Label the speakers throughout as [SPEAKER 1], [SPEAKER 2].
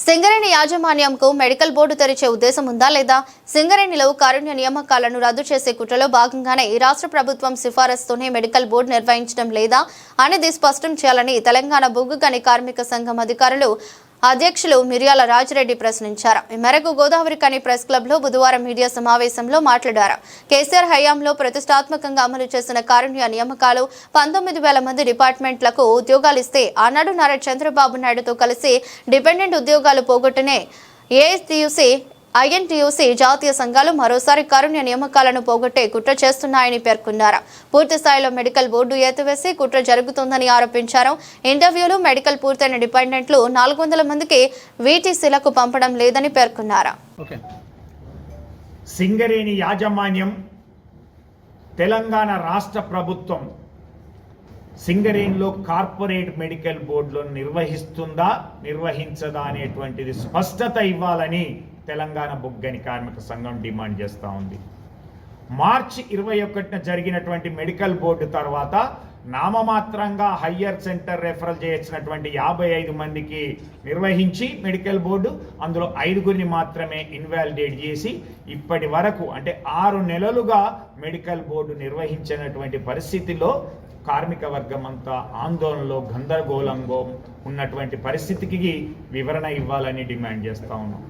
[SPEAKER 1] Singareni యాజమాన్యంకు medical board తెరిచే ఉద్దేశం ఉందా లేదా? సింగరేణిలో కారుణ్య నియామకాలను రద్దు చేసే కుట్రలో భాగంగానే ఈ రాష్ట్ర ప్రభుత్వం సిఫారసుతోనే మెడికల్ బోర్డు నిర్వహించడం లేదా అనేది స్పష్టం చేయాలని తెలంగాణ బొగ్గు గని కార్మిక సంఘం అధికారులు అధ్యక్షులు మిర్యాల రాజిరెడ్డి ప్రశ్నించారు. ఈ మేరకు గోదావరి కని ప్రెస్ క్లబ్ లో బుధవారం మీడియా సమావేశంలో మాట్లాడారు. కేసీఆర్ హయాంలో ప్రతిష్టాత్మకంగా అమలు చేసిన కారుణ్య నియామకాలు 19,000 మంది డిపార్ట్మెంట్లకు ఉద్యోగాలు ఇస్తే ఆనాడు నారా చంద్రబాబు నాయుడుతో కలిసి డిపెండెంట్ ఉద్యోగాలు పోగొట్టనే ఏఐటీయూసీ ఐఎన్టీయూసీ జాతీయ సంఘాలు మరోసారి కారుణ్య నియామకాలను పోగొట్టే కుట్ర చేస్తున్నాయని పేర్కొన్నారు. పూర్తి స్థాయిలో మెడికల్ బోర్డు ఎత్తివేసి కుట్ర జరుగుతుందని ఆరోపించారు. ఇంటర్వ్యూలు మెడికల్ పూర్తయిన డిపెండెంట్లు 400 మందికి వీటీసీలకు పంపడం లేదని పేర్కొన్నారు.
[SPEAKER 2] సింగరేణి యాజమాన్యం తెలంగాణ రాష్ట్ర ప్రభుత్వం సింగరేణిలో కార్పొరేట్ మెడికల్ బోర్డులో నిర్వహిస్తుందా నిర్వహించదా అనేటువంటిది స్పష్టత ఇవ్వాలని తెలంగాణ బొగ్గు గని కార్మిక సంఘం డిమాండ్ చేస్తూ ఉంది. మార్చి 21న జరిగినటువంటి మెడికల్ బోర్డు తర్వాత నామమాత్రంగా హయ్యర్ సెంటర్ రెఫరల్ చేసినటువంటి 55 మందికి నిర్వహించి మెడికల్ బోర్డు అందులో 5గురిని మాత్రమే ఇన్వాలిడేట్ చేసి ఇప్పటి వరకు అంటే 6 నెలలుగా మెడికల్ బోర్డు నిర్వహించినటువంటి పరిస్థితిలో కార్మిక వర్గం అంతా ఆందోళనలో గందరగోళంగా ఉన్నటువంటి పరిస్థితికి వివరణ ఇవ్వాలని డిమాండ్ చేస్తూ ఉన్నాం.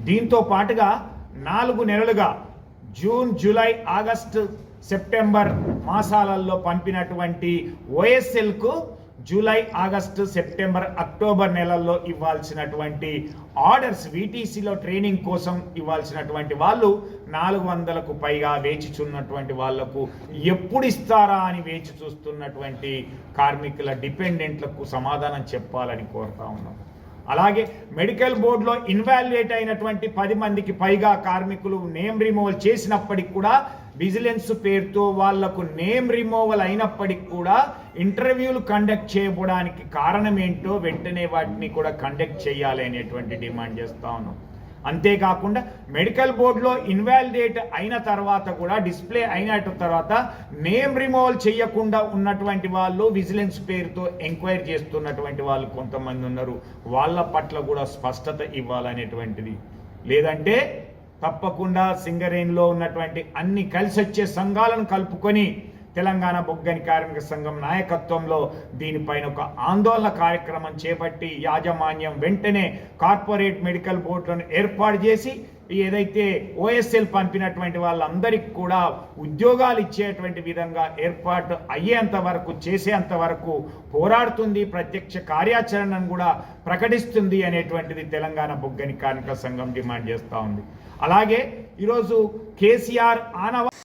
[SPEAKER 2] దీంతో పాటుగా 4 నెలలుగా జూన్, జూలై, ఆగస్టు, సెప్టెంబర్ మాసాలలో పంపినటువంటి ఓఎస్ఎల్కు జూలై, ఆగస్టు, సెప్టెంబర్, అక్టోబర్ నెలల్లో ఇవ్వాల్సినటువంటి ఆర్డర్స్ వీటీసీలో ట్రైనింగ్ కోసం ఇవ్వాల్సినటువంటి వాళ్ళు 400కు పైగా వేచిచున్నటువంటి వాళ్లకు ఎప్పుడు ఇస్తారా అని వేచి చూస్తున్నటువంటి కార్మికుల డిపెండెంట్లకు సమాధానం చెప్పాలని కోరుతా ఉన్నాం. అలాగే మెడికల్ బోర్డులో ఇన్వాలిడేట్ అయినటువంటి 10 మందికి పైగా కార్మికులు నేమ్ రిమూవల్ చేసినప్పటికి కూడా విజిలెన్స్ పేరుతో వాళ్లకు నేమ్ రిమూవల్ అయినప్పటికి కూడా ఇంటర్వ్యూలు కండక్ట్ చేయడానికి కారణం ఏంటో వెంటనే వాటిని కూడా కండక్ట్ చేయాలి అనేటువంటి డిమాండ్ చేస్తా ఉన్నాం. అంతేకాకుండా మెడికల్ బోర్డులో ఇన్వాలిడేట్ అయిన తర్వాత కూడా డిస్ప్లే అయిన తర్వాత నేమ్ రిమూవల్ చేయకుండా ఉన్నటువంటి వాళ్ళు విజిలెన్స్ పేరుతో ఎంక్వైరీ చేస్తున్నటువంటి వాళ్ళు కొంతమంది ఉన్నారు. వాళ్ళ పట్ల కూడా స్పష్టత ఇవ్వాలనేటువంటిది. లేదంటే తప్పకుండా సింగరేణిలో ఉన్నటువంటి అన్ని కలిసి వచ్చే సంఘాలను కలుపుకొని తెలంగాణ బొగ్గు గని కార్మిక సంఘం నాయకత్వంలో దీనిపైన ఒక ఆందోళన కార్యక్రమం చేపట్టి యాజమాన్యం వెంటనే కార్పొరేట్ మెడికల్ బోర్డులను ఏర్పాటు చేసి ఏదైతే ఓఎస్ఎల్ పంపినటువంటి వాళ్ళందరికీ కూడా ఉద్యోగాలు ఇచ్చేటువంటి విధంగా ఏర్పాటు అయ్యేంత వరకు చేసేంత వరకు పోరాడుతుంది, ప్రత్యక్ష కార్యాచరణను కూడా ప్రకటిస్తుంది అనేటువంటిది తెలంగాణ బొగ్గు గని కార్మిక సంఘం డిమాండ్ చేస్తూ ఉంది. అలాగే ఈరోజు కేసీఆర్